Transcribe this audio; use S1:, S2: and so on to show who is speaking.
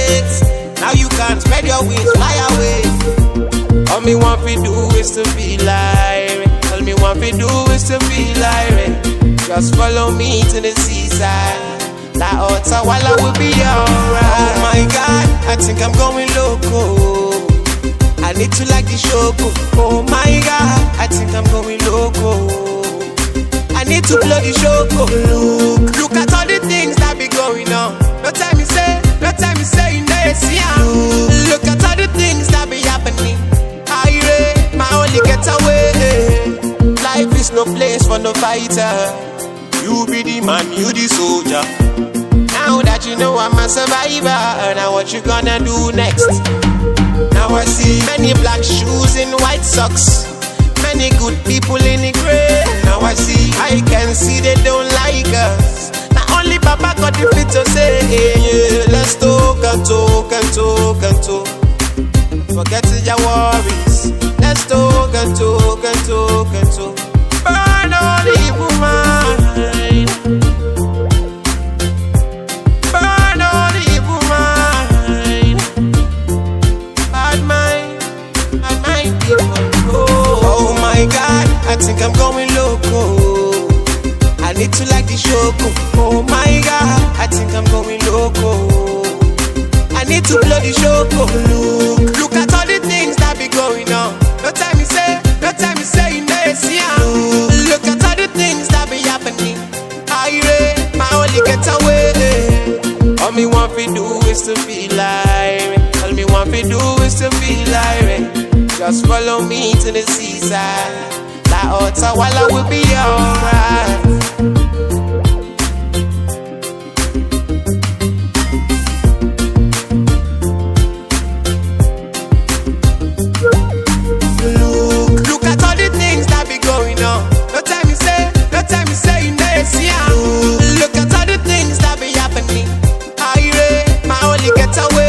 S1: wings. Now you can spread your wings, fly away. All me want to do is to be like. All me want to do is to be like. Just follow me to the seaside. La Otawala will be alright. Oh my God, I think I'm going loco. I need to like the shoko. Oh my God, I think I'm going loco. I need to blow the shoko. Look at all the things that be going on. No time you say you know it's here. Look at all the things that be happening. I my only getaway. Life is no place for no fighter. You be the man, you the soldier. Now that you know I'm a survivor, now what you gonna do next? Now I see many black shoes in white socks, many good people in the grey. Now I can see they don't like us. Not only Papa got the fit to say, hey, let's talk and talk and talk and talk. Forget your worries. Let's talk and talk and talk and talk. Burn all the evil mind. Burn all the evil mind. Bad mind people. Oh my God, I think I'm going loco. I need to like the shoko. Oh my God, I think I'm going loco. I need to blow the shoko. Look at all the things that be going on. No time you say you know it's here. Look at all the things that be happening. My only getaway. All me want to do is to be like. All me want to do is to be like. Just follow me to the seaside. La Otawala will be alright. Look at all the things that be happening. My only getaway.